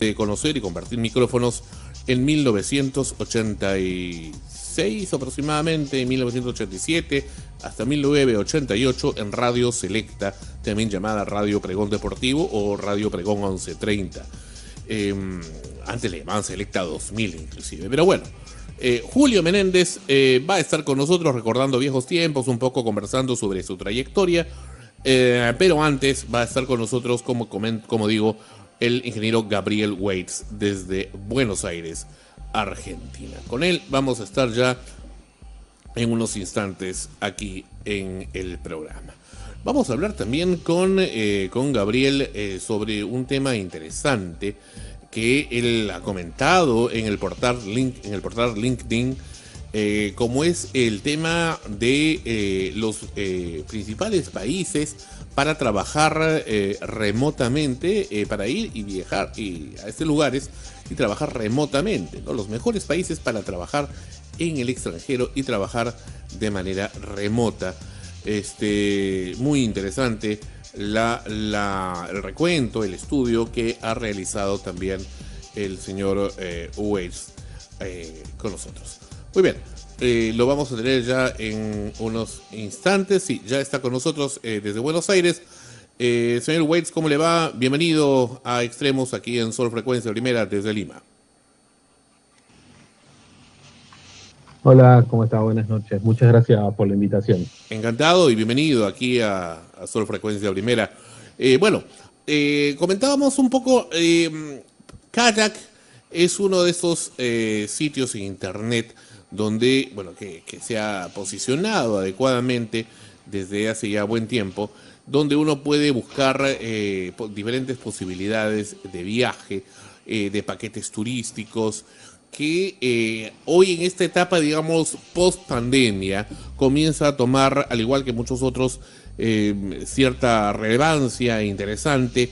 de conocer y compartir micrófonos en 1986 aproximadamente, 1987 hasta 1988 en Radio Selecta, también llamada Radio Pregón Deportivo o Radio Pregón 1130. Antes le llamaban Selecta 2000 inclusive, pero bueno. Julio Menéndez va a estar con nosotros recordando viejos tiempos, un poco conversando sobre su trayectoria, pero antes va a estar con nosotros, como digo, el ingeniero Gabriel Waits desde Buenos Aires, Argentina. Con él vamos a estar ya en unos instantes aquí en el programa. Vamos a hablar también con Gabriel sobre un tema interesante que él ha comentado en el portal LinkedIn, como es el tema de los principales países para trabajar remotamente, para ir y viajar a estos lugares y trabajar remotamente, ¿no? Los mejores países para trabajar en el extranjero y trabajar de manera remota. Muy interesante el recuento, el estudio que ha realizado también el señor Waits con nosotros. Muy bien, lo vamos a tener ya en unos instantes. Sí, ya está con nosotros desde Buenos Aires. Señor Waits, ¿cómo le va? Bienvenido a Extremos aquí en Sol Frecuencia Primera desde Lima. Hola, ¿cómo está? Buenas noches. Muchas gracias por la invitación. Encantado y bienvenido aquí a Sol Frecuencia Primera. Comentábamos un poco, Kayak es uno de esos sitios en internet donde, que se ha posicionado adecuadamente desde hace ya buen tiempo, donde uno puede buscar diferentes posibilidades de viaje, de paquetes turísticos, que hoy en esta etapa, digamos, post pandemia, comienza a tomar, al igual que muchos otros, cierta relevancia interesante,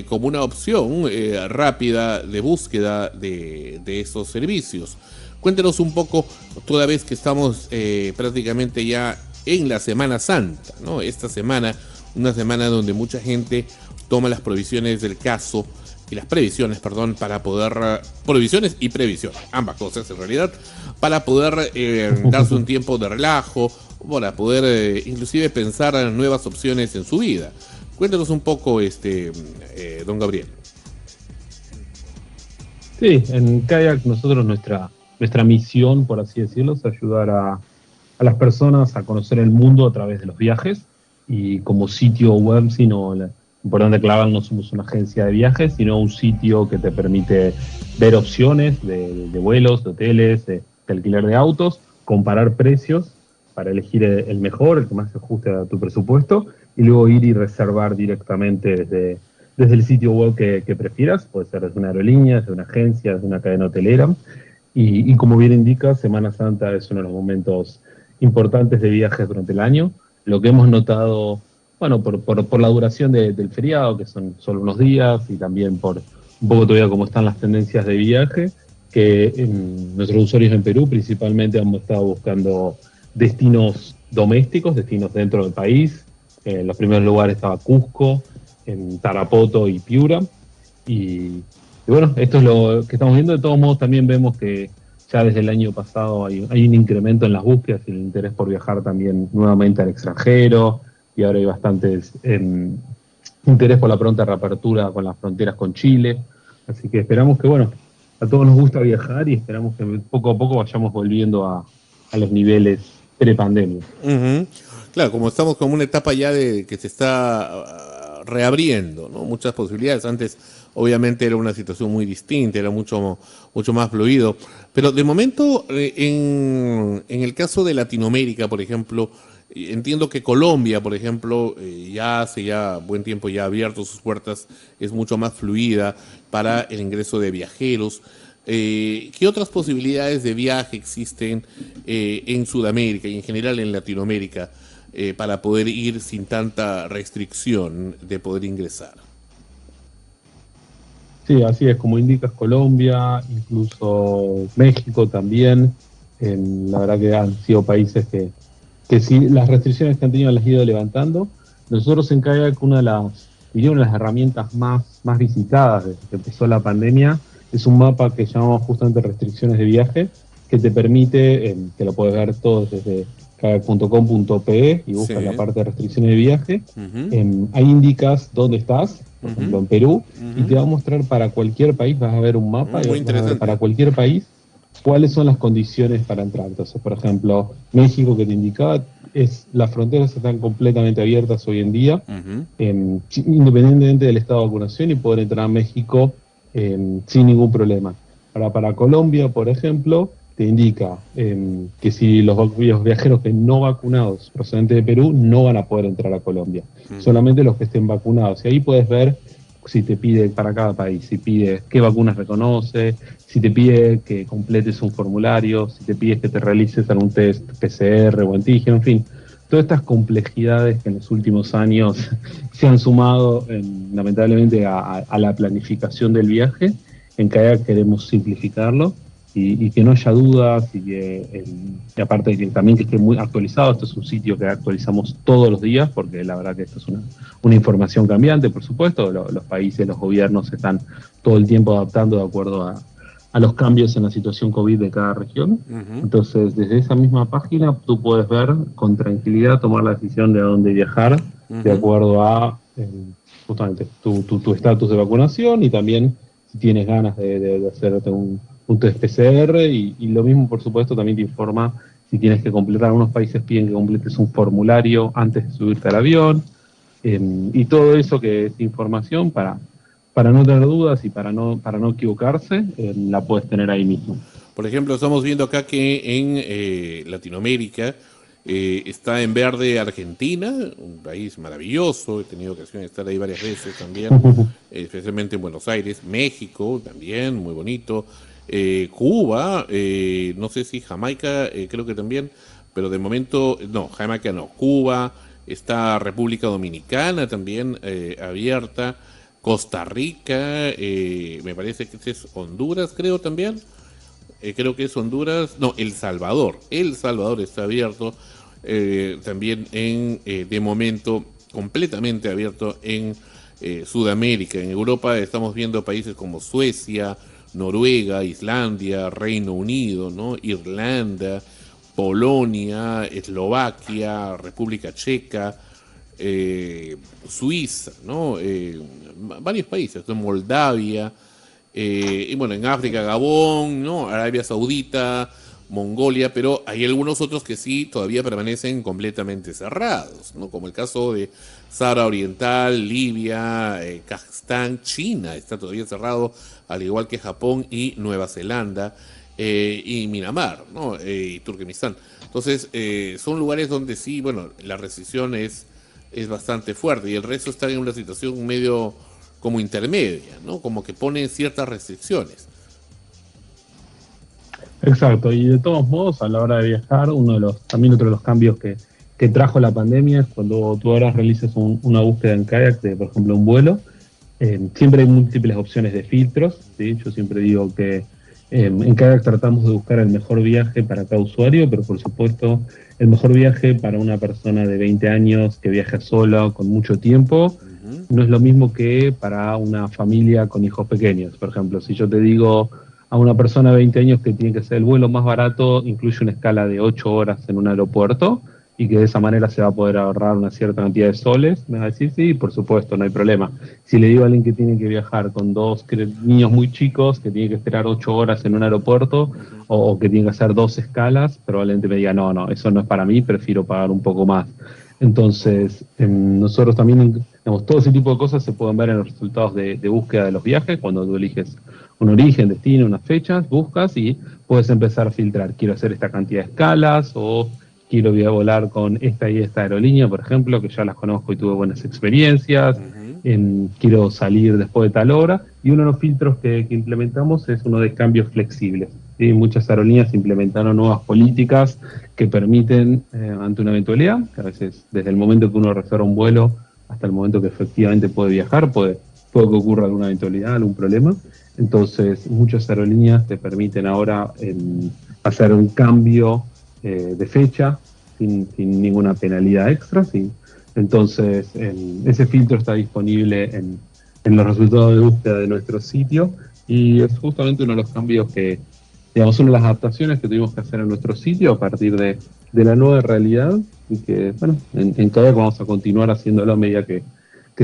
como una opción rápida de búsqueda de estos servicios. Cuéntenos un poco, toda vez que estamos prácticamente ya en la Semana Santa, ¿no? Esta semana, una semana donde mucha gente toma las provisiones del caso, y las previsiones, para poder, provisiones y previsiones, ambas cosas en realidad, para poder darse un tiempo de relajo, para poder inclusive pensar en nuevas opciones en su vida. Cuéntanos un poco, don Gabriel. Sí, en Kayak nosotros nuestra misión, por así decirlo, es ayudar a las personas a conocer el mundo a través de los viajes, y como sitio web, importante aclarar, no somos una agencia de viajes, sino un sitio que te permite ver opciones de vuelos, de hoteles, de alquiler de autos, comparar precios para elegir el mejor, el que más se ajuste a tu presupuesto, y luego ir y reservar directamente desde el sitio web que prefieras. Puede ser desde una aerolínea, desde una agencia, desde una cadena hotelera. Y como bien indica, Semana Santa es uno de los momentos importantes de viajes durante el año. Lo que hemos notado, por la duración del feriado, que son solo unos días, y también por un poco todavía cómo están las tendencias de viaje, que nuestros usuarios en Perú principalmente hemos estado buscando destinos domésticos, destinos dentro del país. En los primeros lugares estaba Cusco, en Tarapoto y Piura. Y esto es lo que estamos viendo. De todos modos, también vemos que ya desde el año pasado hay un incremento en las búsquedas y el interés por viajar también nuevamente al extranjero. Y ahora hay bastantes interés por la pronta reapertura con las fronteras con Chile. Así que esperamos que, a todos nos gusta viajar, y esperamos que poco a poco vayamos volviendo a los niveles prepandemia. Uh-huh. Claro, como estamos como una etapa ya de que se está reabriendo, ¿no? Muchas posibilidades. Antes, obviamente, era una situación muy distinta, era mucho más fluido. Pero de momento, en el caso de Latinoamérica, por ejemplo, entiendo que Colombia, por ejemplo, ya hace buen tiempo ya ha abierto sus puertas, es mucho más fluida para el ingreso de viajeros. ¿Qué otras posibilidades de viaje existen en Sudamérica y en general en Latinoamérica para poder ir sin tanta restricción de poder ingresar? Sí, así es, como indicas, Colombia, incluso México también. La verdad que han sido países que sí, las restricciones que han tenido las han ido levantando. Nosotros en Kayak, una de las diría una de las herramientas más visitadas desde que empezó la pandemia. Es un mapa que llamamos justamente restricciones de viaje, que te permite, que lo puedes ver todo desde kayak.com.pe y buscas la parte de restricciones de viaje. Ahí indicas dónde estás, por ejemplo en Perú, y te va a mostrar para cualquier país, vas a ver un mapa y vas a ver para cualquier país cuáles son las condiciones para entrar. Entonces, por ejemplo, México, que te indicaba, las fronteras están completamente abiertas hoy en día, independientemente del estado de vacunación, y poder entrar a México sin ningún problema. Ahora, para Colombia, por ejemplo, te indica que si los viajeros que no vacunados procedentes de Perú no van a poder entrar a Colombia, solamente los que estén vacunados. Y ahí puedes ver si te pide para cada país, si pide qué vacunas reconoce, si te pide que completes un formulario, si te pide que te realices algún test PCR o antígeno, en fin, todas estas complejidades que en los últimos años se han sumado lamentablemente a la planificación del viaje. En Kayak queremos simplificarlo y que no haya dudas, y que aparte de que también que esté muy actualizado. Esto es un sitio que actualizamos todos los días, porque la verdad que esto es una información cambiante, por supuesto. Los países, los gobiernos están todo el tiempo adaptando de acuerdo a los cambios en la situación COVID de cada región. Entonces, desde esa misma página tú puedes ver con tranquilidad, tomar la decisión de a dónde viajar, de acuerdo a justamente tu estatus de vacunación, y también si tienes ganas de hacerte un test PCR, y lo mismo, por supuesto, también te informa si tienes que completar. Algunos países piden que completes un formulario antes de subirte al avión, y todo eso que es información para no tener dudas y para no equivocarse, la puedes tener ahí mismo. Por ejemplo, estamos viendo acá que en Latinoamérica está en verde Argentina, un país maravilloso. He tenido ocasión de estar ahí varias veces también, especialmente en Buenos Aires. México también, muy bonito. Cuba, no sé si Jamaica, creo que también, pero de momento, no, Jamaica no. Cuba, está República Dominicana también abierta. Costa Rica, me parece que es Honduras, creo también. Creo que es Honduras, no, El Salvador. El Salvador está abierto también de momento, completamente abierto en Sudamérica. En Europa estamos viendo países como Suecia, Noruega, Islandia, Reino Unido, ¿no? Irlanda, Polonia, Eslovaquia, República Checa, Suiza, ¿no? Varios países, Moldavia, y bueno, en África, Gabón, ¿no? Arabia Saudita, Mongolia, pero hay algunos otros que sí todavía permanecen completamente cerrados, ¿no? Como el caso de Sahara Oriental, Libia, Kazajstán, China está todavía cerrado, al igual que Japón y Nueva Zelanda, y Myanmar, ¿no? Y Turkmenistán. Entonces, son lugares donde sí, bueno, la restricción es bastante fuerte, y el resto está en una situación medio como intermedia, ¿no? Como que ponen ciertas restricciones. Exacto, y de todos modos, a la hora de viajar, también otro de los cambios que trajo la pandemia es cuando tú ahora realizas una búsqueda en Kayak de, por ejemplo, un vuelo. Siempre hay múltiples opciones de filtros, ¿sí? Yo siempre digo que en Kayak tratamos de buscar el mejor viaje para cada usuario, pero por supuesto el mejor viaje para una persona de 20 años que viaja sola con mucho tiempo no es lo mismo que para una familia con hijos pequeños. Por ejemplo, si yo te digo a una persona de 20 años que tiene que ser el vuelo más barato, incluye una escala de 8 horas en un aeropuerto, y que de esa manera se va a poder ahorrar una cierta cantidad de soles, me va a decir sí, por supuesto, no hay problema. Si le digo a alguien que tiene que viajar con dos niños muy chicos, que tiene que esperar 8 horas en un aeropuerto, o que tiene que hacer 2 escalas, probablemente me diga, no, eso no es para mí, prefiero pagar un poco más. Entonces, nosotros también, digamos, todo ese tipo de cosas se pueden ver en los resultados de búsqueda de los viajes. Cuando tú eliges un origen, destino, unas fechas, buscas y puedes empezar a filtrar. Quiero hacer esta cantidad de escalas, o quiero volar con esta y esta aerolínea, por ejemplo, que ya las conozco y tuve buenas experiencias. Quiero salir después de tal hora. Y uno de los filtros que implementamos es uno de cambios flexibles. ¿Sí? Muchas aerolíneas implementaron nuevas políticas que permiten, ante una eventualidad, que a veces desde el momento que uno reserva un vuelo hasta el momento que efectivamente puede viajar, puede que ocurra alguna eventualidad, algún problema. Entonces, muchas aerolíneas te permiten ahora hacer un cambio de fecha sin ninguna penalidad extra, Entonces, ese filtro está disponible en los resultados de búsqueda de nuestro sitio y es justamente uno de los cambios que, digamos, una de las adaptaciones que tuvimos que hacer en nuestro sitio a partir de la nueva realidad y que, bueno, en Kayak vamos a continuar haciéndolo a medida que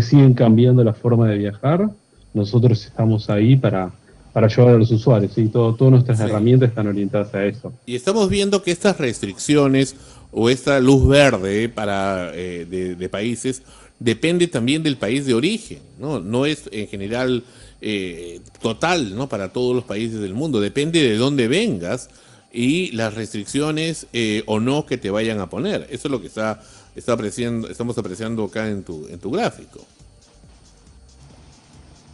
siguen cambiando la forma de viajar. Nosotros estamos ahí para ayudar a los usuarios, ¿sí? Todas nuestras herramientas están orientadas a eso. Y estamos viendo que estas restricciones o esta luz verde para de países depende también del país de origen, ¿no? No es en general total, ¿no? Para todos los países del mundo, depende de dónde vengas y las restricciones o no que te vayan a poner. Eso es lo que estamos apreciando acá en tu gráfico.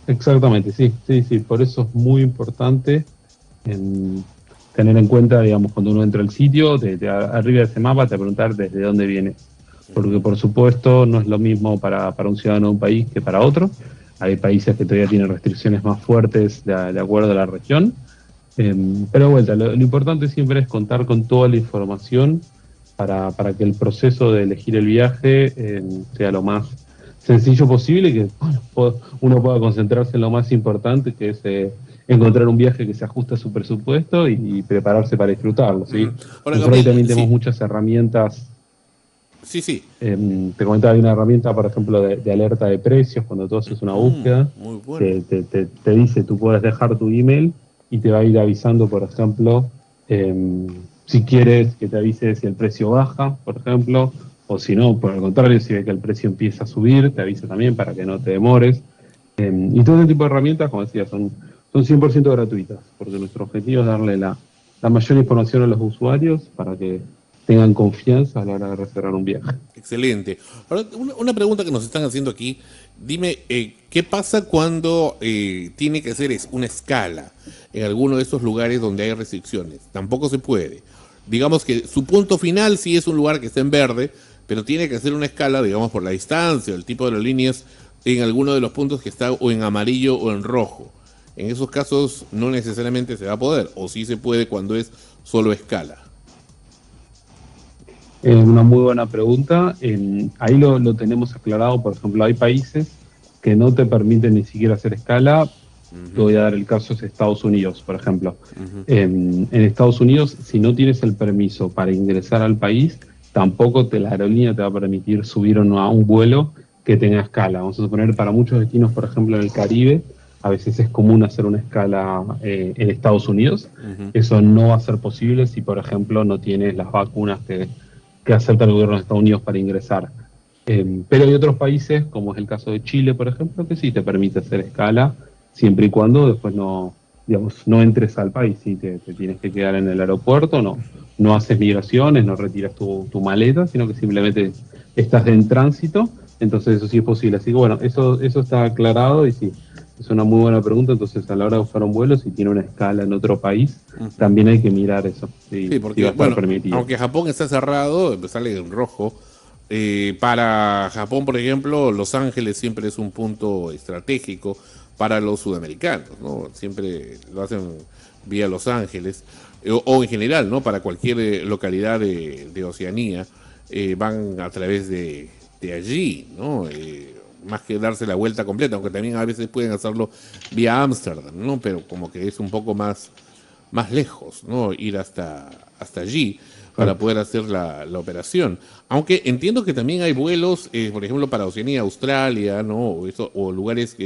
Exactamente, sí. Por eso es muy importante tener en cuenta, digamos, cuando uno entra al sitio, arriba de ese mapa te preguntar desde dónde viene. Porque, por supuesto, no es lo mismo para un ciudadano de un país que para otro. Hay países que todavía tienen restricciones más fuertes de acuerdo a la región. Pero, de vuelta, lo importante siempre es contar con toda la información para que el proceso de elegir el viaje sea lo más sencillo posible y que uno pueda concentrarse en lo más importante, que es encontrar un viaje que se ajuste a su presupuesto y prepararse para disfrutarlo, ¿sí? Ahora, Nosotros ahí también tenemos muchas herramientas. Sí. Te comentaba, hay una herramienta, por ejemplo, de alerta de precios. Cuando tú haces una búsqueda, muy bueno. te dice, tú puedes dejar tu email y te va a ir avisando, por ejemplo, si quieres que te avise si el precio baja, por ejemplo, o si no, por el contrario, si ve que el precio empieza a subir, te avisa también para que no te demores. Y todo ese tipo de herramientas, como decía, son 100% gratuitas, porque nuestro objetivo es darle la mayor información a los usuarios para que tengan confianza a la hora de reservar un viaje. Excelente. Ahora, una pregunta que nos están haciendo aquí. Dime, ¿qué pasa cuando tiene que hacer una escala en alguno de estos lugares donde hay restricciones? Tampoco se puede. Digamos que su punto final sí es un lugar que está en verde, pero tiene que hacer una escala, digamos, por la distancia o el tipo de aerolíneas en alguno de los puntos que está o en amarillo o en rojo. En esos casos no necesariamente se va a poder, o sí se puede cuando es solo escala. Una muy buena pregunta. Ahí lo tenemos aclarado. Por ejemplo, hay países que no te permiten ni siquiera hacer escala. Te voy a dar el caso de Estados Unidos, por ejemplo. En Estados Unidos, si no tienes el permiso para ingresar al país, tampoco la aerolínea te va a permitir subir o no a un vuelo que tenga escala. Vamos a suponer, para muchos destinos, por ejemplo, en el Caribe, a veces es común hacer una escala en Estados Unidos. Eso no va a ser posible si, por ejemplo, no tienes las vacunas que acepta el gobierno de Estados Unidos para ingresar. Pero hay otros países, como es el caso de Chile, por ejemplo, que sí te permite hacer escala, siempre y cuando después no entres al país, ¿sí? Te tienes que quedar en el aeropuerto, no haces migraciones, no retiras tu maleta, sino que simplemente estás en tránsito, entonces eso sí es posible. Así que bueno, eso está aclarado y sí, es una muy buena pregunta. Entonces, a la hora de buscar un vuelo, si tiene una escala en otro país, también hay que mirar eso. Sí, porque bueno, aunque Japón está cerrado, sale en rojo. Para Japón, por ejemplo, Los Ángeles siempre es un punto estratégico para los sudamericanos, ¿no? Siempre lo hacen vía Los Ángeles, o en general, ¿no? Para cualquier localidad de Oceanía, van a través de allí, ¿no? Más que darse la vuelta completa, aunque también a veces pueden hacerlo vía Ámsterdam, ¿no? Pero como que es un poco más lejos, ¿no? Ir hasta allí para poder hacer la operación. Aunque entiendo que también hay vuelos, por ejemplo, para Oceanía, Australia, ¿no? O lugares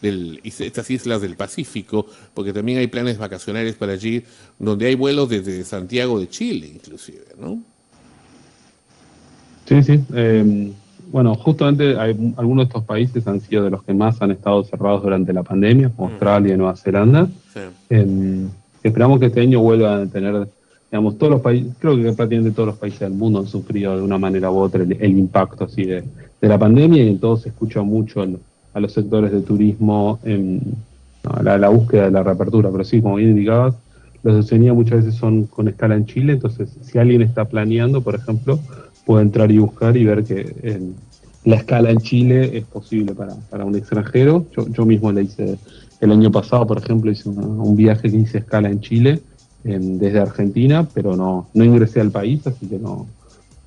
estas islas del Pacífico, porque también hay planes vacacionales para allí, donde hay vuelos desde Santiago de Chile, inclusive, ¿no? Sí. Bueno, justamente algunos de estos países han sido de los que más han estado cerrados durante la pandemia, como Australia y Nueva Zelanda. Sí. Esperamos que este año vuelvan a tener, digamos, todos los países, creo que prácticamente todos los países del mundo han sufrido de una manera u otra el impacto así de la pandemia, y en todo se escucha mucho a los sectores de turismo la búsqueda de la reapertura. Pero sí, como bien indicabas, los de Oceanía muchas veces son con escala en Chile, entonces si alguien está planeando, por ejemplo, puede entrar y buscar y ver que la escala en Chile es posible para un extranjero. Yo mismo le hice, el año pasado, por ejemplo, hice un viaje que hice escala en Chile desde Argentina, pero no ingresé al país, así que no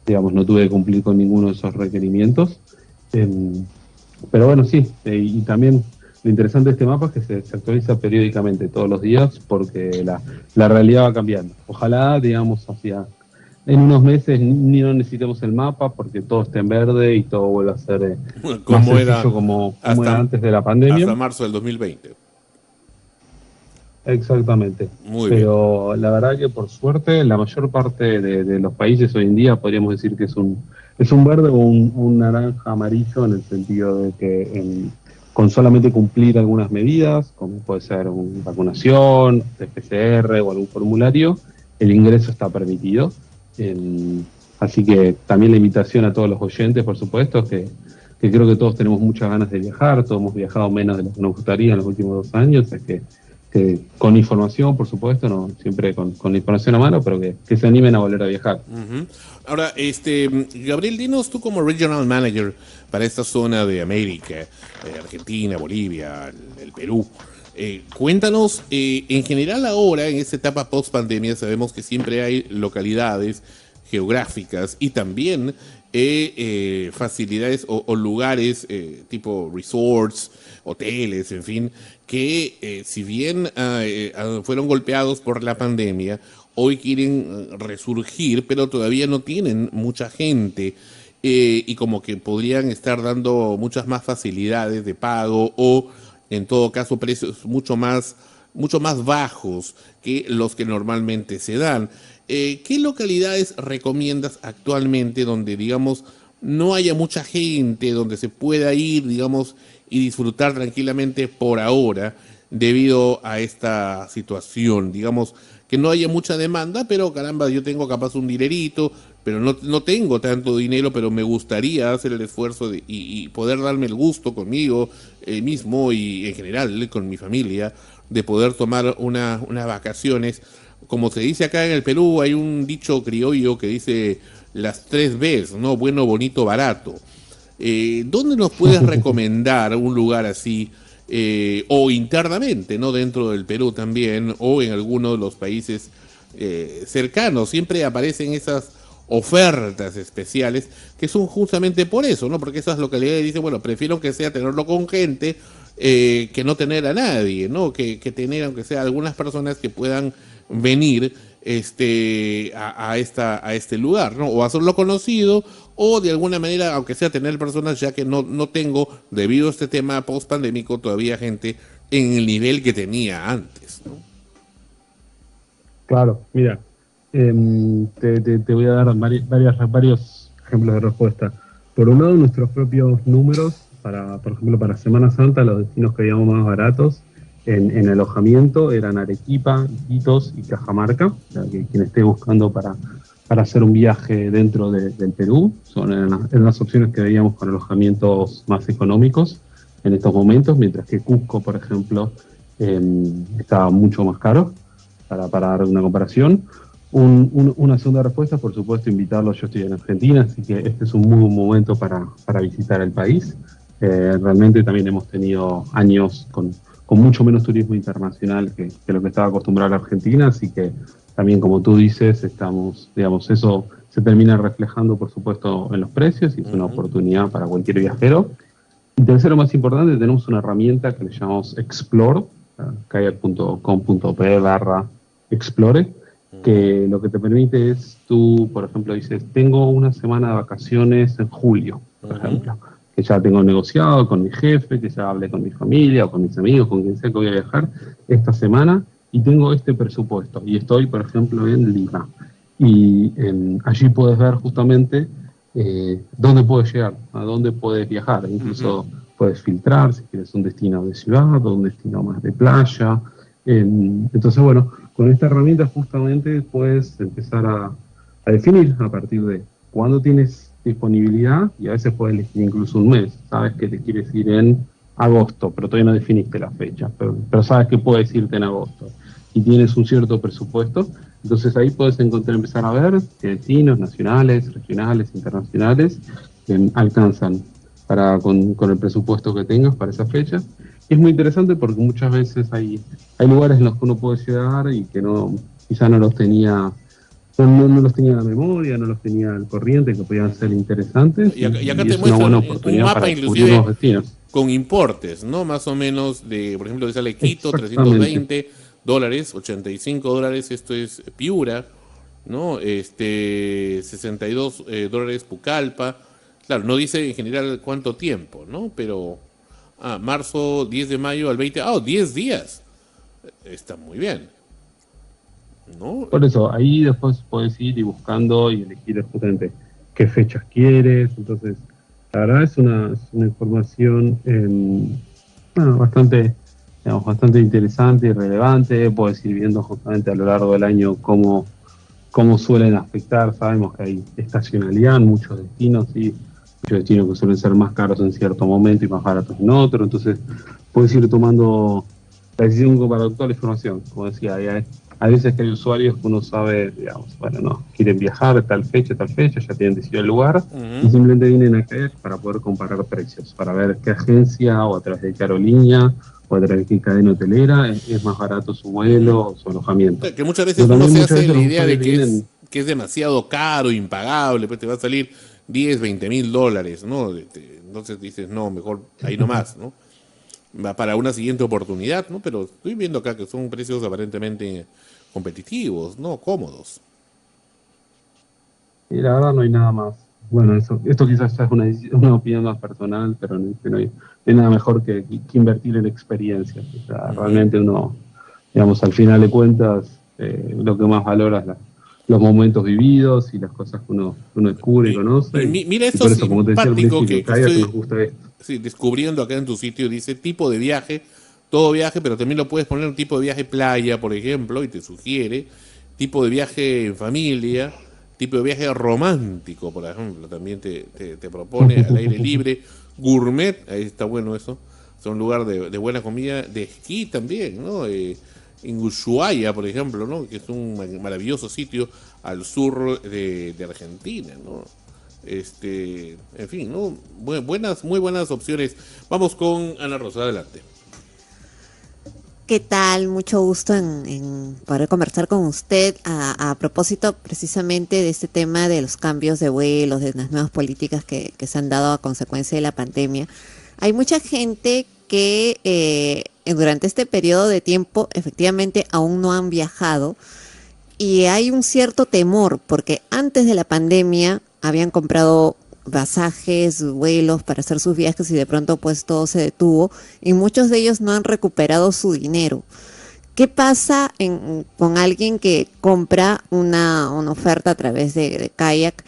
digamos, no tuve que cumplir con ninguno de esos requerimientos. Pero bueno, sí, y también lo interesante de este mapa es que se actualiza periódicamente, todos los días, porque la realidad va cambiando. Ojalá, digamos, en unos meses ni no necesitemos el mapa porque todo esté en verde y todo vuelva a ser más Como era sencillo como era hasta, antes de la pandemia. hasta marzo del 2020. Exactamente. Muy bien. Pero la verdad que por suerte la mayor parte de los países hoy en día podríamos decir que es un verde o un naranja amarillo en el sentido de que con solamente cumplir algunas medidas, como puede ser una vacunación, PCR o algún formulario, el ingreso está permitido. Así que también la invitación a todos los oyentes, por supuesto, es que creo que todos tenemos muchas ganas de viajar, todos hemos viajado menos de lo que nos gustaría en los últimos 2 años, es que con información, por supuesto, no siempre con la información a mano, pero que se animen a volver a viajar. Uh-huh. Ahora, Gabriel, dinos tú como Regional Manager para esta zona de América, Argentina, Bolivia, el Perú. Cuéntanos, en general ahora, en esta etapa post-pandemia, sabemos que siempre hay localidades geográficas y también facilidades o lugares tipo resorts, hoteles, en fin, que si bien fueron golpeados por la pandemia, hoy quieren resurgir, pero todavía no tienen mucha gente y como que podrían estar dando muchas más facilidades de pago o en todo caso precios mucho más bajos que los que normalmente se dan. ¿Qué localidades recomiendas actualmente donde, digamos, no haya mucha gente, donde se pueda ir, digamos, y disfrutar tranquilamente por ahora debido a esta situación? Digamos, que no haya mucha demanda, pero caramba, yo tengo capaz un dinerito, pero no tengo tanto dinero, pero me gustaría hacer el esfuerzo y poder darme el gusto conmigo mismo y en general con mi familia de poder tomar unas vacaciones. Como se dice acá en el Perú, hay un dicho criollo que dice las 3 Bs, ¿no? Bueno, bonito, barato. ¿Dónde nos puedes recomendar un lugar así? O internamente, ¿no? Dentro del Perú también, o en alguno de los países cercanos. Siempre aparecen esas ofertas especiales que son justamente por eso, ¿no? Porque esas localidades dicen, bueno, prefiero que sea tenerlo con gente que no tener a nadie, ¿no? Que tener, aunque sea algunas personas que puedan venir a este lugar, ¿no? O hacerlo conocido o de alguna manera, aunque sea tener personas, ya que no tengo, debido a este tema post-pandémico, todavía gente en el nivel que tenía antes, ¿no? Claro, mira, te voy a dar varios ejemplos de respuesta. Por un lado, nuestros propios números, por ejemplo, para Semana Santa, los destinos que veíamos más baratos en alojamiento eran Arequipa, Iquitos y Cajamarca. O sea, que quien esté buscando para hacer un viaje dentro del Perú eran las opciones que veíamos con alojamientos más económicos en estos momentos, mientras que Cusco, por ejemplo, estaba mucho más caro, para dar una comparación. Una segunda respuesta, por supuesto, invitarlos. Yo estoy en Argentina, así que este es un muy buen momento para visitar el país. Realmente también hemos tenido años con mucho menos turismo internacional que lo que estaba acostumbrado la Argentina, así que también, como tú dices, digamos, eso se termina reflejando, por supuesto, en los precios y es una oportunidad para cualquier viajero. Y tercero, más importante, tenemos una herramienta que le llamamos Explore, kayak.com.pe/Explore, que lo que te permite es, tú, por ejemplo, dices, tengo una semana de vacaciones en julio, por ejemplo, que ya tengo negociado con mi jefe, que ya hablé con mi familia o con mis amigos, con quien sea que voy a viajar esta semana, y tengo este presupuesto, y estoy, por ejemplo, en Lima. Y allí puedes ver justamente dónde puedes llegar, a dónde puedes viajar, incluso puedes filtrar si quieres un destino de ciudad o un destino más de playa. Entonces, bueno, con esta herramienta justamente puedes empezar a definir a partir de cuándo tienes disponibilidad, y a veces puedes elegir incluso un mes. Sabes que te quieres ir en agosto, pero todavía no definiste la fecha, pero sabes que puedes irte en agosto y tienes un cierto presupuesto. Entonces ahí puedes empezar a ver qué destinos nacionales, regionales, internacionales alcanzan con el presupuesto que tengas para esa fecha. Y es muy interesante porque muchas veces hay lugares en los que uno puede llegar y que quizá no no los tenía en la memoria, no los tenía al corriente, que podían ser interesantes. Y acá te es una buena muestran oportunidad un mapa para descubrir inclusive nuevos destinos. con importes, ¿no? Más o menos de, por ejemplo, de sale Quito, Exactamente. $320, $85, esto es Piura, ¿no? 62 dólares Pucallpa. Claro, no dice en general cuánto tiempo, ¿no? Pero, marzo 10 de mayo al 20, 10 días. Está muy bien, ¿no? Por eso, ahí después puedes ir y buscando y elegir justamente qué fechas quieres. Entonces, la verdad es una información bueno, bastante, digamos, bastante interesante y relevante. Puedes ir viendo justamente a lo largo del año cómo suelen afectar. Sabemos que hay estacionalidad en muchos destinos y muchos destinos que suelen ser más caros en cierto momento y más baratos en otro. Entonces, puedes ir tomando la decisión para toda la información. Como decía, hay veces que hay usuarios que uno sabe, digamos, bueno, no, quieren viajar de tal fecha, ya tienen decidido el lugar y simplemente vienen a caer para poder comparar precios, para ver qué agencia o a través de qué aerolínea o a través de qué cadena hotelera es más barato su vuelo o su alojamiento. Que muchas veces Pero uno también se muchas hace veces la los idea de usuarios vienen. que es demasiado caro, impagable, pues te va a salir 10, $20,000, ¿no? Entonces dices, no, mejor ahí nomás, ¿no? Va para una siguiente oportunidad, ¿no? Pero estoy viendo acá que son precios aparentemente competitivos, ¿no? Cómodos. Y la verdad no hay nada más. Bueno, esto quizás ya es una opinión más personal, pero no hay nada mejor que invertir en experiencias. O sea, Ujú. realmente uno, digamos, al final de cuentas, lo que más valora es los momentos vividos y las cosas que uno descubre y conoce. Mira Y esto por eso, como te decía al simpático principio, que cada día que estoy nos gusta esto. descubriendo acá en tu sitio. Dice tipo de viaje, todo viaje, pero también lo puedes poner un tipo de viaje playa, por ejemplo, y te sugiere tipo de viaje en familia, tipo de viaje romántico, por ejemplo, también te propone al aire libre, gourmet, ahí está bueno eso, es un lugar de buena comida, de esquí también, ¿no? En Ushuaia, por ejemplo, ¿no? Que es un maravilloso sitio al sur de Argentina, ¿no? En fin, ¿no? Muy buenas opciones. Vamos con Ana Rosa, adelante. ¿Qué tal? Mucho gusto en poder conversar con usted a propósito precisamente de este tema de los cambios de vuelos, de las nuevas políticas que se han dado a consecuencia de la pandemia. Hay mucha gente que durante este periodo de tiempo efectivamente aún no han viajado y hay un cierto temor porque antes de la pandemia habían comprado pasajes, vuelos para hacer sus viajes y de pronto pues todo se detuvo y muchos de ellos no han recuperado su dinero. ¿Qué pasa con alguien que compra una oferta a través de Kayak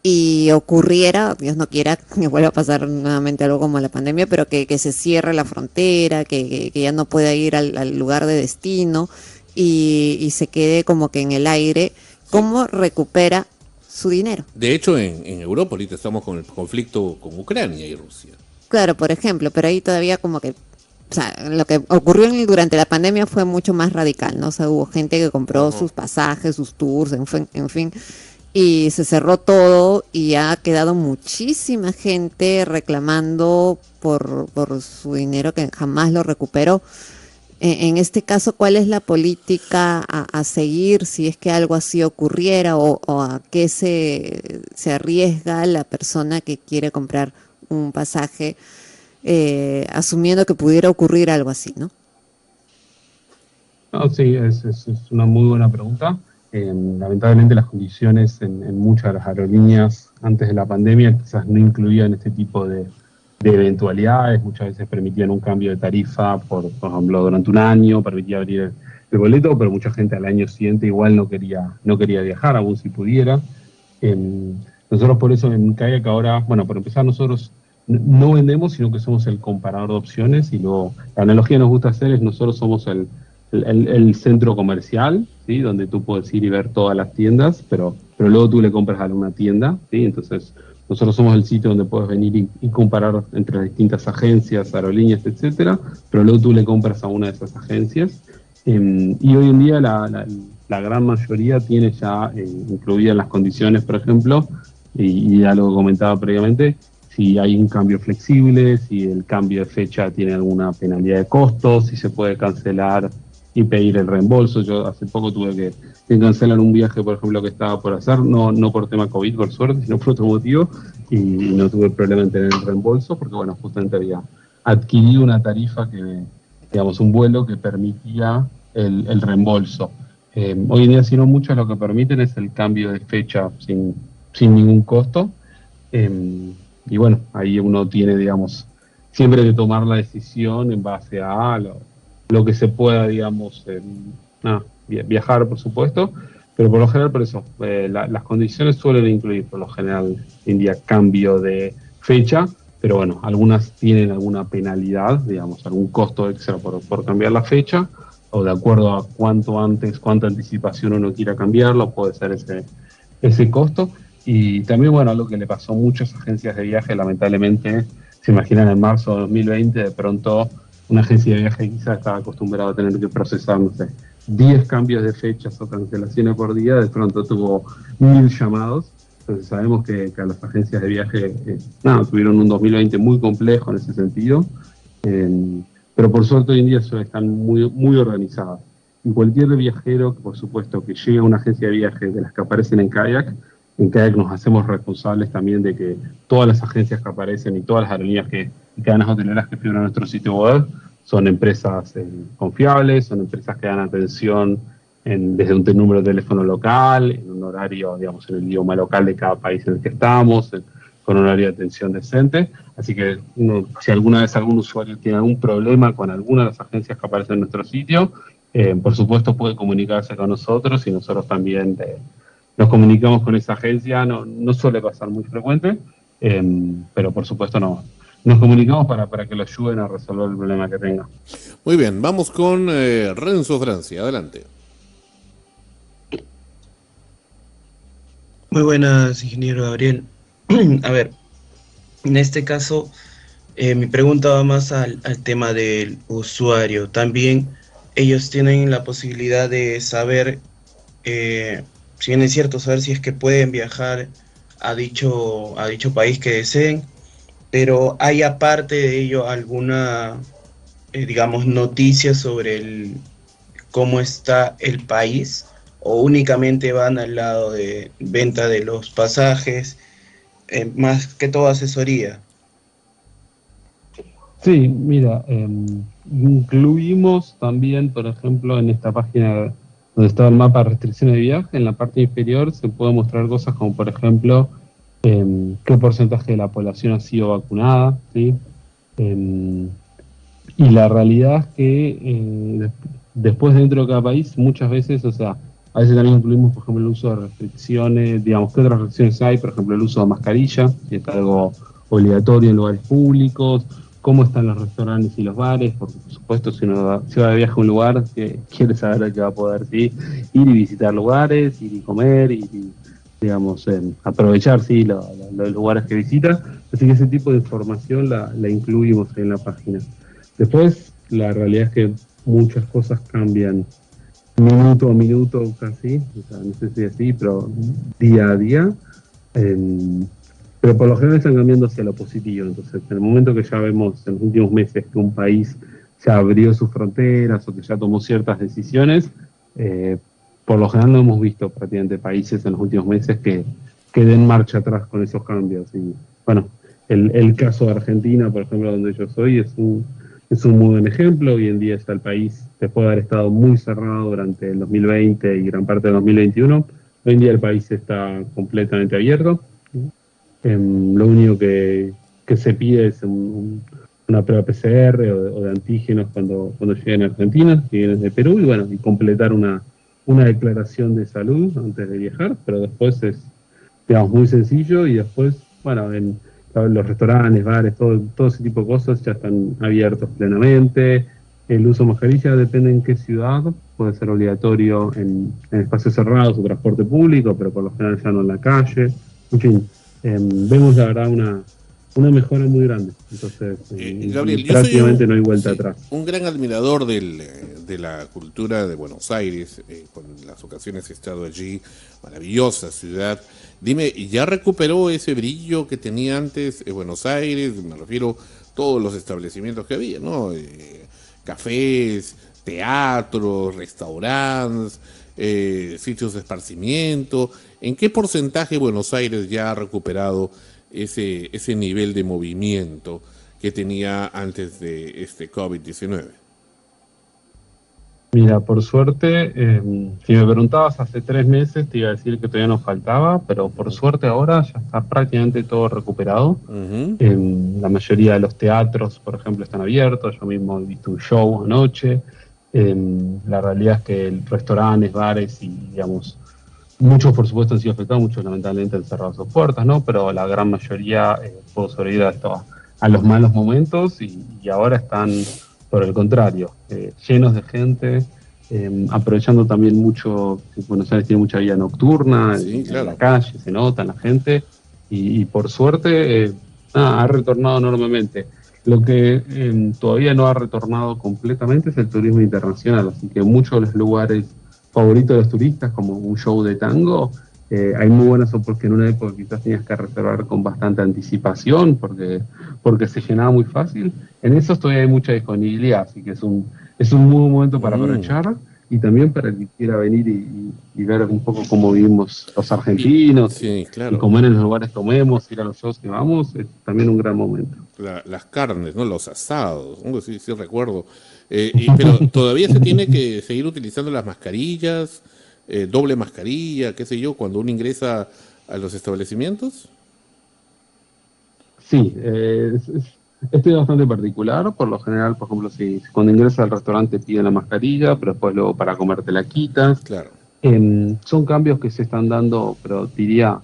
y ocurriera, Dios no quiera, que vuelva a pasar nuevamente algo como la pandemia, pero que se cierre la frontera, que ya no pueda ir al lugar de destino y se quede como que en el aire? Sí. ¿Cómo recupera su dinero? De hecho, en Europa ahorita estamos con el conflicto con Ucrania y Rusia. Claro, por ejemplo, pero ahí todavía como que, o sea, lo que ocurrió durante la pandemia fue mucho más radical, ¿no? O sea, hubo gente que compró Ajá. sus pasajes, sus tours, en fin, y se cerró todo y ha quedado muchísima gente reclamando por su dinero que jamás lo recuperó. En este caso, ¿cuál es la política a seguir si es que algo así ocurriera o a qué se arriesga la persona que quiere comprar un pasaje asumiendo que pudiera ocurrir algo así, ¿no? No, sí, es una muy buena pregunta. Lamentablemente las condiciones en muchas de las aerolíneas antes de la pandemia quizás no incluían este tipo de eventualidades, muchas veces permitían un cambio de tarifa, por ejemplo, durante un año, permitía abrir el boleto, pero mucha gente al año siguiente igual no quería viajar, aún si pudiera. Nosotros por eso en Kayak ahora, bueno, por empezar nosotros no vendemos, sino que somos el comparador de opciones y luego la analogía que nos gusta hacer es nosotros somos el centro comercial, ¿sí? Donde tú puedes ir y ver todas las tiendas, pero luego tú le compras a una tienda, ¿sí? Entonces nosotros somos el sitio donde puedes venir y comparar entre las distintas agencias, aerolíneas, etcétera, pero luego tú le compras a una de esas agencias. Y hoy en día la gran mayoría tiene ya incluidas las condiciones, por ejemplo, y ya lo comentaba previamente, si hay un cambio flexible, si el cambio de fecha tiene alguna penalidad de costos, si se puede cancelar y pedir el reembolso. Yo hace poco tuve que cancelar un viaje, por ejemplo, que estaba por hacer, no por tema COVID, por suerte, sino por otro motivo, y no tuve problema en tener el reembolso, porque bueno, justamente había adquirido una tarifa que, digamos, un vuelo que permitía el reembolso. Hoy en día, si no muchos lo que permiten es el cambio de fecha sin ningún costo. Y bueno, ahí uno tiene, digamos, siempre que tomar la decisión en base a lo que se pueda, digamos, viajar, por supuesto, pero por lo general, por eso, las condiciones suelen incluir, por lo general, en día cambio de fecha, pero bueno, algunas tienen alguna penalidad, digamos, algún costo extra por cambiar la fecha, o de acuerdo a cuánta anticipación uno quiera cambiarlo, puede ser ese costo. Y también, bueno, algo que le pasó a muchas agencias de viaje, lamentablemente, se imaginan en marzo de 2020, de pronto una agencia de viaje quizás estaba acostumbrada a tener que procesar, no sé, 10 cambios de fechas o cancelaciones por día, de pronto tuvo 1000 llamados. Entonces sabemos que a las agencias de viaje tuvieron un 2020 muy complejo en ese sentido, pero por suerte hoy en día están muy, muy organizadas. Y cualquier viajero, por supuesto, que llegue a una agencia de viaje de las que aparecen en Kayak nos hacemos responsables también de que todas las agencias que aparecen y todas las aerolíneas y cadenas hoteleras que figuran en nuestro sitio web son empresas confiables, son empresas que dan atención desde un número de teléfono local, en un horario, digamos, en el idioma local de cada país en el que estamos, con un horario de atención decente. Así que si alguna vez algún usuario tiene algún problema con alguna de las agencias que aparecen en nuestro sitio, por supuesto puede comunicarse con nosotros y nosotros también nos comunicamos con esa agencia. No suele pasar muy frecuente, pero por supuesto nos comunicamos para que lo ayuden a resolver el problema que tenga. Muy bien, vamos con Renzo Francia, adelante. Muy buenas, ingeniero Gabriel. A ver, en este caso, mi pregunta va más al tema del usuario. También ellos tienen la posibilidad de saber, si bien es cierto, saber si es que pueden viajar a dicho país que deseen, pero ¿hay aparte de ello alguna, digamos, noticia sobre cómo está el país? ¿O únicamente van al lado de venta de los pasajes, más que todo asesoría? Sí, mira, incluimos también, por ejemplo, en esta página donde está el mapa de restricciones de viaje, en la parte inferior se puede mostrar cosas como, por ejemplo, qué porcentaje de la población ha sido vacunada, ¿sí? Y la realidad es que después dentro de cada país, muchas veces, o sea, a veces también incluimos, por ejemplo, el uso de restricciones, digamos, ¿qué otras restricciones hay? Por ejemplo, el uso de mascarilla, si es algo obligatorio en lugares públicos, cómo están los restaurantes y los bares, porque por supuesto si uno va de viaje a un lugar, quiere saber que va a poder ir y visitar lugares, ir y comer, y digamos, aprovechar los lugares que visita. Así que ese tipo de información la incluimos en la página. Después, la realidad es que muchas cosas cambian minuto a minuto casi, o sea, no sé si así, pero día a día. Pero por lo general están cambiando hacia lo positivo. Entonces, en el momento que ya vemos en los últimos meses que un país ya abrió sus fronteras o que ya tomó ciertas decisiones, por lo general no hemos visto prácticamente países en los últimos meses que den marcha atrás con esos cambios. Y bueno, el caso de Argentina, por ejemplo, donde yo soy, es un muy buen ejemplo. Hoy en día está el país, después de haber estado muy cerrado durante el 2020 y gran parte del 2021, hoy en día el país está completamente abierto. Lo único que se pide es una prueba PCR o de antígenos cuando lleguen a Argentina, si vienen de Perú, y bueno, y completar una declaración de salud antes de viajar, pero después es, digamos, muy sencillo. Y después, bueno, en los restaurantes, bares, todo ese tipo de cosas ya están abiertos plenamente. El uso de mascarilla depende en qué ciudad, puede ser obligatorio en espacios cerrados o transporte público, pero por lo general ya no en la calle. En fin, vemos la verdad una mejora muy grande. Entonces, Gabriel, prácticamente no hay vuelta atrás. Un gran admirador de la cultura de Buenos Aires, con las ocasiones he estado allí, maravillosa ciudad. Dime, ¿ya recuperó ese brillo que tenía antes Buenos Aires? Me refiero a todos los establecimientos que había, ¿no? Cafés, teatros, restaurantes, sitios de esparcimiento. ¿En qué porcentaje Buenos Aires ya ha recuperado ese nivel de movimiento que tenía antes de este COVID-19? Mira, por suerte, si me preguntabas hace 3 meses, te iba a decir que todavía nos faltaba, pero por suerte ahora ya está prácticamente todo recuperado. Uh-huh. La mayoría de los teatros, por ejemplo, están abiertos. Yo mismo he visto un show anoche. La realidad es que restaurantes, bares y, digamos, muchos por supuesto han sido afectados, muchos lamentablemente han cerrado sus puertas, ¿no? Pero la gran mayoría pudo sobrevivir a los malos momentos y ahora están, por el contrario, llenos de gente, aprovechando también mucho. Buenos Aires tiene mucha vida nocturna, sí, claro, en la calle, se nota en la gente, y por suerte ha retornado enormemente. Lo que todavía no ha retornado completamente es el turismo internacional, así que muchos de los lugares favoritos de los turistas, como un show de tango, hay muy buenas oportunidades. En una época quizás tenías que reservar con bastante anticipación porque se llenaba muy fácil. En esos todavía hay mucha disponibilidad, así que es un muy buen momento para aprovechar, y también para el que quiera venir y ver un poco cómo vivimos los argentinos, sí, claro, y comer en los lugares que comemos, ir a los shows que vamos, es también un gran momento. Las carnes, ¿no? Los asados, ¿no? Sí, sí recuerdo. Pero todavía se tiene que seguir utilizando las mascarillas, doble mascarilla, qué sé yo, cuando uno ingresa a los establecimientos. Sí, esto es bastante particular. Por lo general, por ejemplo, si cuando ingresas al restaurante piden la mascarilla, pero después luego para comer te la quitas. Claro. Son cambios que se están dando, pero diría,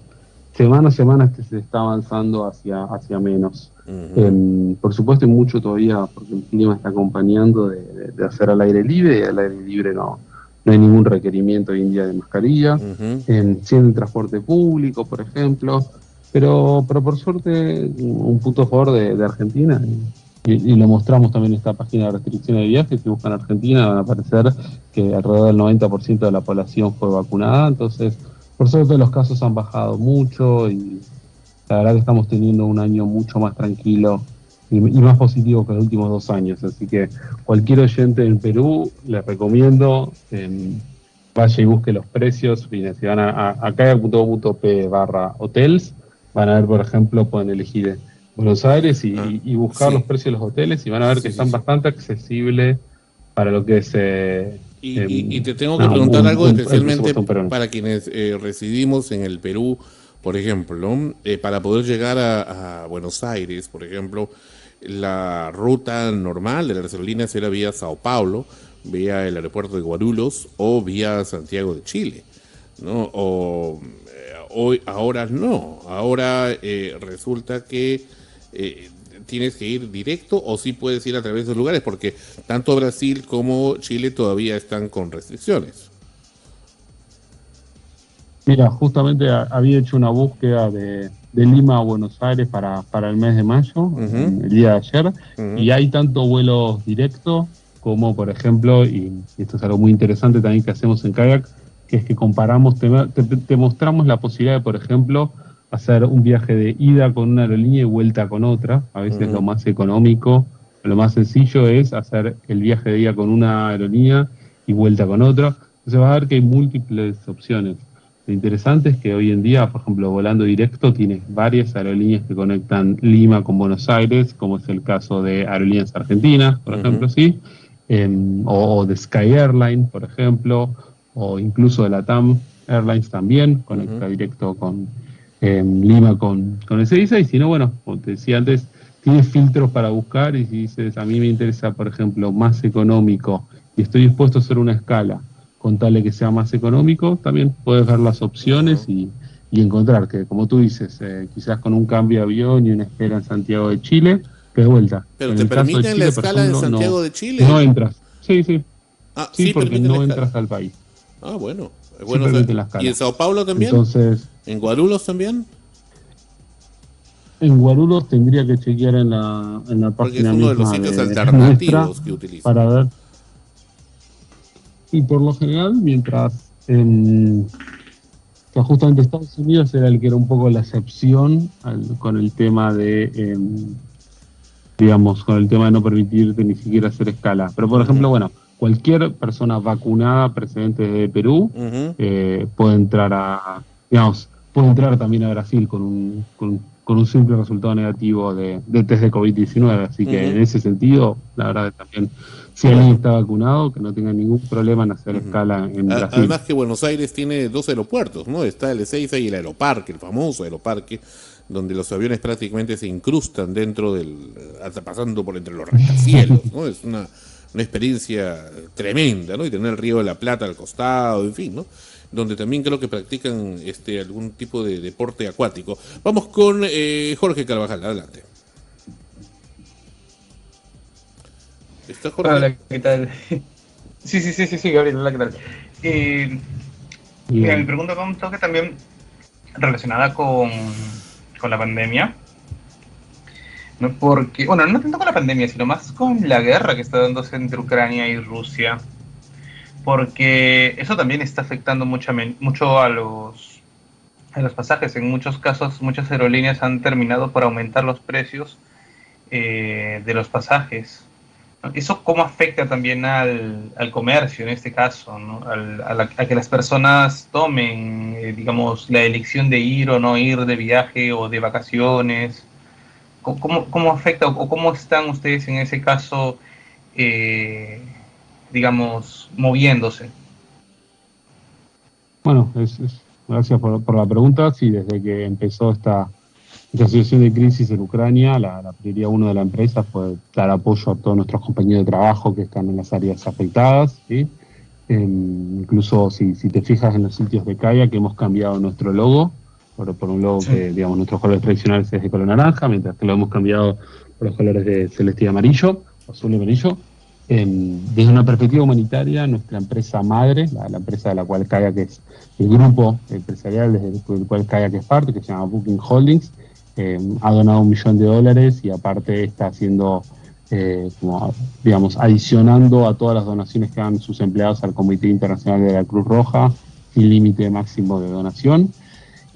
semana a semana se está avanzando hacia menos. Uh-huh. Por supuesto, hay mucho todavía, porque el clima está acompañando de hacer al aire libre, y al aire libre no hay ningún requerimiento hoy en día de mascarilla. Uh-huh. Sí, en el transporte público, por ejemplo. Pero por suerte, un punto a favor de Argentina, y lo mostramos también en esta página de restricciones de viajes. Si buscan Argentina van a aparecer que alrededor del 90% de la población fue vacunada. Entonces, por suerte los casos han bajado mucho, y la verdad que estamos teniendo un año mucho más tranquilo y más positivo que los últimos 2 años. Así que cualquier oyente en Perú, les recomiendo vaya y busque los precios. Si van a kayak.com.p/hotels, van a ver, por ejemplo, pueden elegir Buenos Aires y buscar los precios de los hoteles, y van a ver que están bastante accesibles para lo que es... y te tengo que preguntar algo especialmente para quienes residimos en el Perú, por ejemplo, para poder llegar a Buenos Aires, por ejemplo, la ruta normal de las aerolíneas era vía Sao Paulo, vía el aeropuerto de Guarulhos o vía Santiago de Chile, ¿no? Ahora no, ahora resulta que tienes que ir directo, o sí puedes ir a través de los lugares, porque tanto Brasil como Chile todavía están con restricciones. Mira, justamente había hecho una búsqueda de Lima a Buenos Aires para el mes de mayo, uh-huh, el día de ayer, uh-huh, y hay tanto vuelos directos como, por ejemplo, y esto es algo muy interesante también que hacemos en Kayak, que es que comparamos, te mostramos la posibilidad de, por ejemplo, hacer un viaje de ida con una aerolínea y vuelta con otra. A veces lo más económico, lo más sencillo es hacer el viaje de ida con una aerolínea y vuelta con otra. Entonces va a ver que hay múltiples opciones. Lo interesante es que hoy en día, por ejemplo, volando directo, tienes varias aerolíneas que conectan Lima con Buenos Aires, como es el caso de Aerolíneas Argentinas, por ejemplo, sí, o de Sky Airline, por ejemplo, o incluso de la TAM Airlines también, conecta directo con Lima con el Ezeiza. Y si no, bueno, como te decía antes, tienes filtros para buscar, y si dices, a mí me interesa, por ejemplo, más económico, y estoy dispuesto a hacer una escala con tal de que sea más económico, también puedes ver las opciones y encontrar que, como tú dices, quizás con un cambio de avión y una espera en Santiago de Chile, que de vuelta. ¿Pero te permiten la escala en Santiago de Chile? No entras. Sí. Sí, porque no entras al país. Ah, bueno. ¿Y en Sao Paulo también? Entonces, ¿en Guarulhos también? En Guarulhos tendría que chequear en la página. Porque es uno de los sitios alternativos que utilizan. Para ver. Y por lo general, mientras que justamente Estados Unidos era el que era un poco la excepción con el tema de, digamos, con el tema de no permitirte ni siquiera hacer escala. Pero, por ejemplo, bueno, cualquier persona vacunada procedente de Perú puede entrar puede entrar también a Brasil con un simple resultado negativo de test de COVID-19. Así que en ese sentido, la verdad que también, si alguien está vacunado, que no tenga ningún problema en hacer escala en Brasil. Además que Buenos Aires tiene 2 aeropuertos, ¿no? Está el Ezeiza y el Aeroparque, el famoso Aeroparque, donde los aviones prácticamente se incrustan dentro hasta pasando por entre los rascacielos, ¿no? Es una experiencia tremenda, ¿no? Y tener el Río de la Plata al costado, en fin, ¿no? Donde también creo que practican algún tipo de deporte acuático. Vamos con Jorge Carvajal, adelante. ¿Está Jorge? Hola, ¿qué tal? Sí, Gabriel, hola, ¿qué tal? Mira, mi pregunta va un toque también relacionada con la pandemia, ¿no? Porque, bueno, no tanto con la pandemia, sino más con la guerra que está dándose entre Ucrania y Rusia, porque eso también está afectando mucho a los pasajes. En muchos casos, muchas aerolíneas han terminado por aumentar los precios de los pasajes. ¿Eso cómo afecta también al comercio en este caso, ¿no? A que las personas tomen, digamos, la elección de ir o no ir de viaje o de vacaciones? ¿Cómo afecta o cómo están ustedes en ese caso, digamos, moviéndose? Bueno, gracias por la pregunta. Sí, desde que empezó esta situación de crisis en Ucrania, la prioridad uno de la empresa fue dar apoyo a todos nuestros compañeros de trabajo que están en las áreas afectadas, ¿sí? Incluso si te fijas en los sitios de Kayak, que hemos cambiado nuestro logo por un logo que, digamos, nuestros colores tradicionales es de color naranja, mientras que lo hemos cambiado por los colores de celeste y amarillo, azul y amarillo. Desde una perspectiva humanitaria, nuestra empresa madre, la empresa de la cual Kayak es el grupo empresarial desde el cual Kayak es parte, que se llama Booking Holdings, ha donado $1 millón y aparte está haciendo, como, digamos, adicionando a todas las donaciones que dan sus empleados al Comité Internacional de la Cruz Roja, sin límite máximo de donación.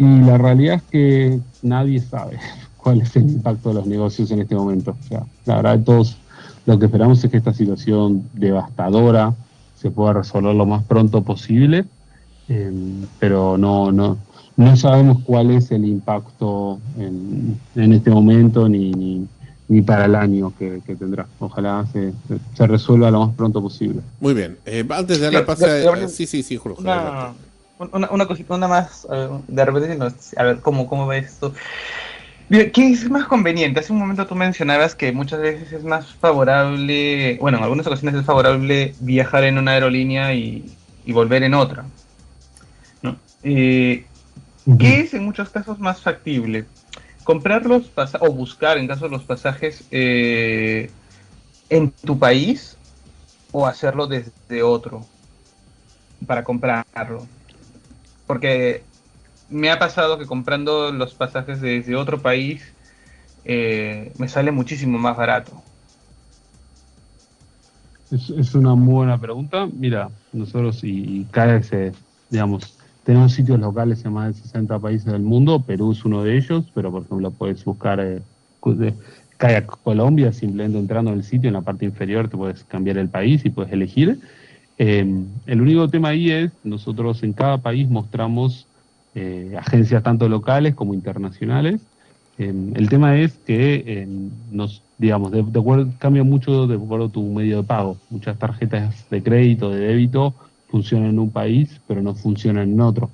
Y la realidad es que nadie sabe cuál es el impacto de los negocios en este momento. O sea, la verdad, todos lo que esperamos es que esta situación devastadora se pueda resolver lo más pronto posible, pero no sabemos cuál es el impacto en este momento ni para el año que tendrá. Ojalá se resuelva lo más pronto posible. Muy bien. Antes de dar la pase... Sí, Jorge. Una cosita, una más, de repente, a ver, ¿cómo ves esto? ¿Qué es más conveniente? Hace un momento tú mencionabas que muchas veces es más favorable, bueno, en algunas ocasiones es favorable viajar en una aerolínea y volver en otra, ¿no? ¿Qué es en muchos casos más factible? ¿Comprar los pasajes o buscar, en caso de los pasajes, en tu país o hacerlo desde otro para comprarlo? Porque me ha pasado que comprando los pasajes desde otro país me sale muchísimo más barato. Es una muy buena pregunta. Mira, nosotros y Kayak, digamos, tenemos sitios locales en más de 60 países del mundo. Perú es uno de ellos, pero por ejemplo puedes buscar Kayak Colombia, simplemente entrando en el sitio, en la parte inferior te puedes cambiar el país y puedes elegir. El único tema ahí es, nosotros en cada país mostramos agencias tanto locales como internacionales. El tema es que digamos, de acuerdo, cambia mucho de acuerdo a tu medio de pago. Muchas tarjetas de crédito, de débito, funcionan en un país, pero no funcionan en otro.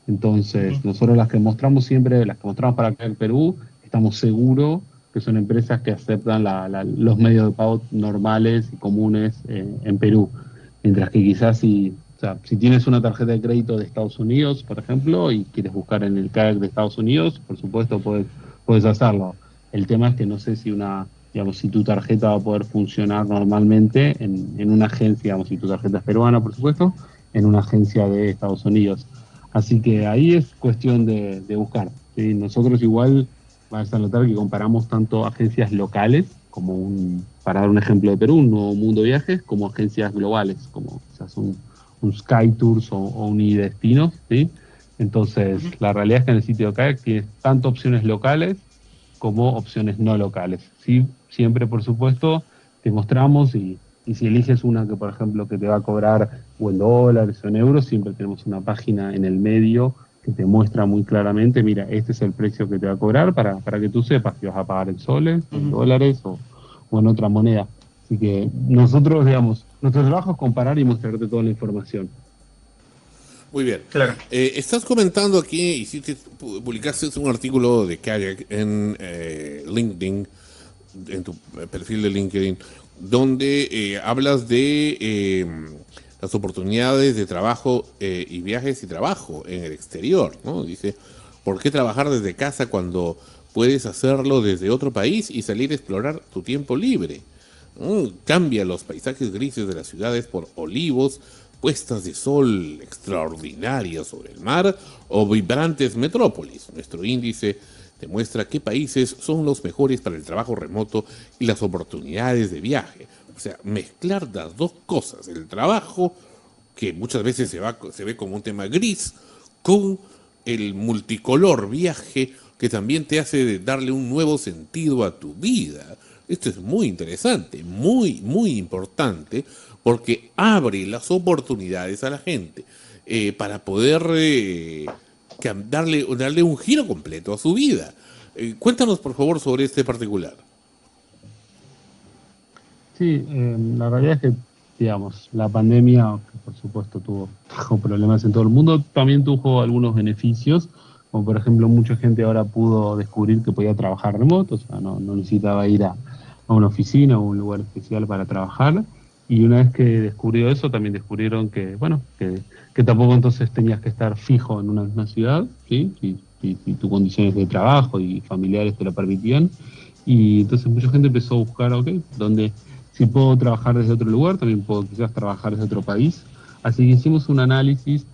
Entonces, nosotros las que mostramos para acá en Perú, estamos seguros que son empresas que aceptan los medios de pago normales y comunes en Perú. Mientras que quizás si tienes una tarjeta de crédito de Estados Unidos, por ejemplo, y quieres buscar en el Kayak de Estados Unidos, por supuesto puedes hacerlo. El tema es que no sé si tu tarjeta va a poder funcionar normalmente en una agencia, digamos, si tu tarjeta es peruana, por supuesto, en una agencia de Estados Unidos. Así que ahí es cuestión de buscar, ¿sí? Nosotros igual vas a notar que comparamos tanto agencias locales, como para dar un ejemplo de Perú, un Nuevo Mundo Viajes, como agencias globales, como quizás un Sky Tours o un iDestinos, ¿sí? Entonces, la realidad es que en el sitio de Kayak tienes tanto opciones locales como opciones no locales. Sí, siempre, por supuesto, te mostramos y Y si eliges una que, por ejemplo, que te va a cobrar o en dólares o en euros, siempre tenemos una página en el medio que te muestra muy claramente, mira, este es el precio que te va a cobrar para que tú sepas si vas a pagar en soles, en dólares o en otra moneda. Así que nosotros, digamos, nuestro trabajo es comparar y mostrarte toda la información. Muy bien. Claro. Estás comentando aquí, publicaste un artículo de Kayak en LinkedIn, en tu perfil de LinkedIn, donde hablas de las oportunidades de trabajo y viajes y trabajo en el exterior, ¿no? Dice, ¿por qué trabajar desde casa cuando puedes hacerlo desde otro país y salir a explorar tu tiempo libre? Cambia los paisajes grises de las ciudades por olivos, puestas de sol extraordinarias sobre el mar o vibrantes metrópolis. Nuestro índice demuestra qué países son los mejores para el trabajo remoto y las oportunidades de viaje. O sea, mezclar las dos cosas, el trabajo, que muchas veces se ve como un tema gris, con el multicolor viaje, que también te hace darle un nuevo sentido a tu vida. Esto es muy interesante, muy, muy importante, porque abre las oportunidades a la gente para poder darle un giro completo a su vida. Cuéntanos, por favor, sobre este particular. Sí, la realidad es que, digamos, la pandemia, que por supuesto trajo problemas en todo el mundo, también tuvo algunos beneficios, como por ejemplo mucha gente ahora pudo descubrir que podía trabajar remoto, o sea, no necesitaba ir a una oficina o un lugar especial para trabajar, y una vez que descubrió eso, también descubrieron que, bueno, que tampoco entonces tenías que estar fijo en una misma ciudad, ¿sí? Si tus condiciones de trabajo y familiares te lo permitían, y entonces mucha gente empezó a buscar, ok, donde si puedo trabajar desde otro lugar, también puedo quizás trabajar desde otro país. Así que hicimos un análisis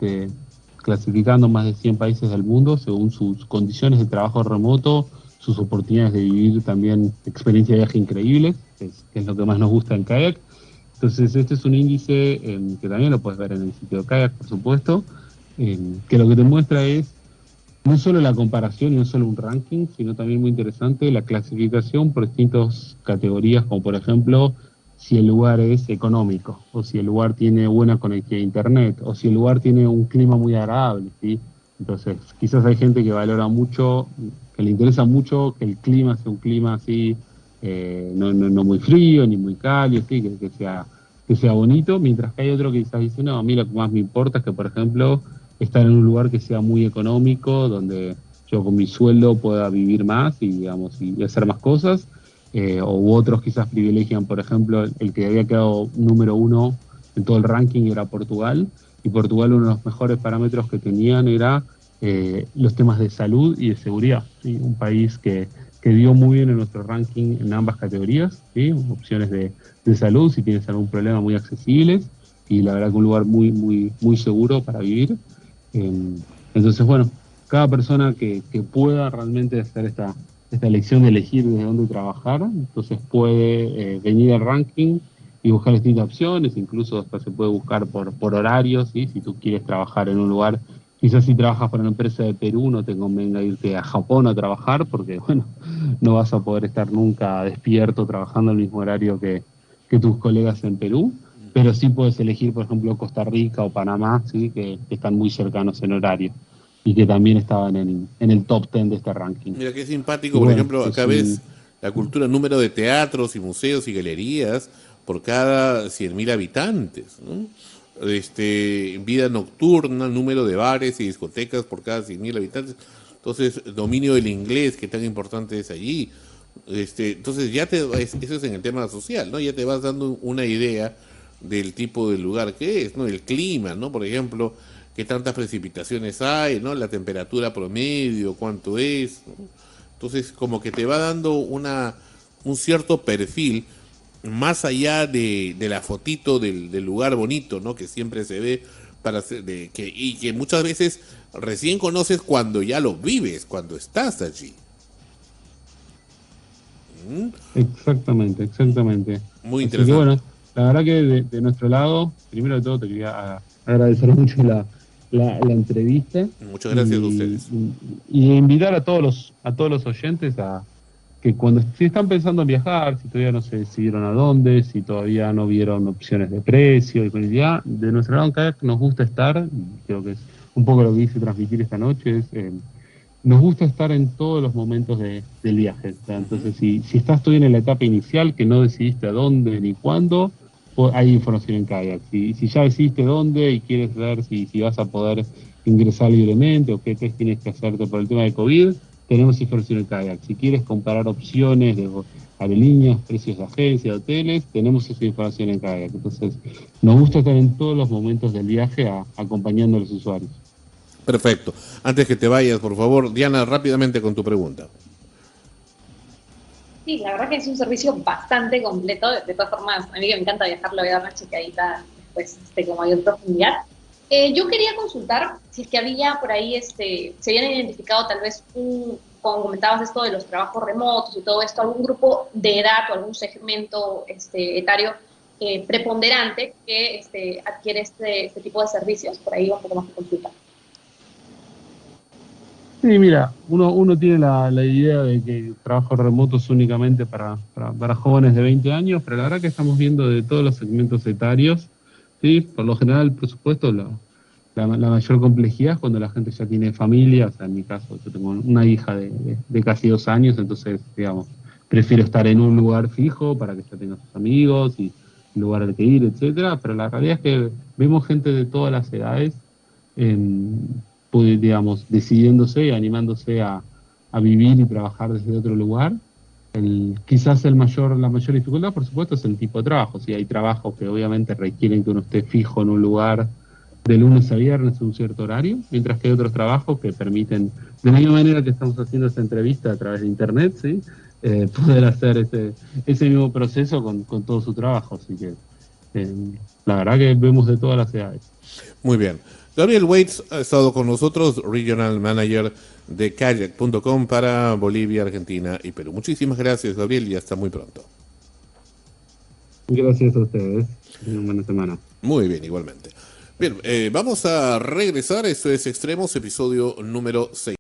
clasificando más de 100 países del mundo según sus condiciones de trabajo remoto, sus oportunidades de vivir también experiencias de viaje increíbles, que es lo que más nos gusta en Kayak. Entonces este es un índice que también lo puedes ver en el sitio de Kayak, por supuesto, que lo que te muestra es no solo la comparación y no solo un ranking, sino también muy interesante la clasificación por distintas categorías, como por ejemplo si el lugar es económico, o si el lugar tiene buena conectividad a internet, o si el lugar tiene un clima muy agradable, ¿sí? Entonces, quizás hay gente que valora mucho, que le interesa mucho que el clima sea un clima así, no muy frío, ni muy cálido, ¿sí? que sea bonito, mientras que hay otro que quizás dice, no, a mí lo que más me importa es que, por ejemplo, estar en un lugar que sea muy económico, donde yo con mi sueldo pueda vivir más y, digamos, y hacer más cosas. O otros quizás privilegian, por ejemplo, el que había quedado número 1 en todo el ranking era Portugal, y Portugal uno de los mejores parámetros que tenían era los temas de salud y de seguridad, ¿sí? Un país que dio muy bien en nuestro ranking en ambas categorías, ¿sí? Opciones de salud, si tienes algún problema, muy accesibles, y la verdad que un lugar muy, muy, muy seguro para vivir. Entonces, bueno, cada persona que pueda realmente hacer esta elección de elegir desde dónde trabajar, entonces puede venir al ranking y buscar distintas opciones, incluso hasta se puede buscar por horarios, ¿sí? Si tú quieres trabajar en un lugar, quizás si trabajas para una empresa de Perú no te convenga irte a Japón a trabajar, porque bueno, no vas a poder estar nunca despierto trabajando el mismo horario que tus colegas en Perú, pero sí puedes elegir, por ejemplo, Costa Rica o Panamá, ¿sí? Que están muy cercanos en horario y que también estaban en el top 10 de este ranking. Mira qué simpático, Y por bueno, ejemplo, acá ves la cultura, número de teatros y museos y galerías por cada 100.000 habitantes, ¿no? Vida nocturna, número de bares y discotecas por cada 100.000 habitantes. Entonces, dominio del inglés, que tan importante es allí. Entonces, eso es en el tema social, ¿no? Ya te vas dando una idea del tipo de lugar que es, ¿no? El clima, ¿no? Por ejemplo, qué tantas precipitaciones hay, ¿no? La temperatura promedio, cuánto es, ¿no? Entonces, como que te va dando un cierto perfil más allá de la fotito del lugar bonito, ¿no? Que siempre se ve y que muchas veces recién conoces cuando ya lo vives, cuando estás allí. Exactamente. Muy Así interesante. que bueno, la verdad que de nuestro lado, primero de todo te quería agradecer mucho la entrevista. Muchas gracias a ustedes. Y invitar a todos los oyentes a que cuando si están pensando en viajar, si todavía no se decidieron a dónde, si todavía no vieron opciones de precio, disponibilidad, de nuestro lado en Kayak nos gusta estar, y creo que es un poco lo que quise transmitir esta noche, es nos gusta estar en todos los momentos del viaje. O sea, entonces, si estás todavía en la etapa inicial, que no decidiste a dónde ni cuándo, hay información en Kayak. Si ya decidiste dónde y quieres ver si vas a poder ingresar libremente o qué test tienes que hacerte por el tema de COVID, tenemos información en Kayak. Si quieres comparar opciones de aerolíneas, precios de agencia, hoteles, tenemos esa información en Kayak. Entonces, nos gusta estar en todos los momentos del viaje acompañando a los usuarios. Perfecto. Antes que te vayas, por favor, Diana, rápidamente con tu pregunta. Sí, la verdad que es un servicio bastante completo. De todas formas, a mí que me encanta viajar, lo voy a dar una chequeadita después con mayor profundidad. Yo quería consultar si es que había por ahí, se habían identificado tal vez, como comentabas esto de los trabajos remotos y todo esto, algún grupo de edad o algún segmento etario preponderante que adquiere este tipo de servicios. Por ahí un poco más de consulta. Sí, mira, uno tiene la idea de que el trabajo remoto es únicamente para jóvenes de 20 años, pero la verdad que estamos viendo de todos los segmentos etarios, ¿sí? Por lo general, por supuesto, la mayor complejidad es cuando la gente ya tiene familia. O sea, en mi caso, yo tengo una hija de casi 2 años, entonces, digamos, prefiero estar en un lugar fijo para que ya tenga sus amigos y un lugar al que ir, etcétera, pero la realidad es que vemos gente de todas las edades, digamos, decidiéndose y animándose a vivir y trabajar desde otro lugar. Quizás la mayor dificultad, por supuesto, es el tipo de trabajo. Si hay trabajos que obviamente requieren que uno esté fijo en un lugar de lunes a viernes en un cierto horario, mientras que hay otros trabajos que permiten, de la misma manera que estamos haciendo esta entrevista a través de internet, ¿sí? Poder hacer ese mismo proceso con todo su trabajo. Así que la verdad que vemos de todas las edades. Muy bien. Gabriel Waits ha estado con nosotros, Regional Manager de Kayak.com para Bolivia, Argentina y Perú. Muchísimas gracias, Gabriel, y hasta muy pronto. Gracias a ustedes. Una buena semana. Muy bien, igualmente. Bien, vamos a regresar. Esto es Extremos, episodio número 6.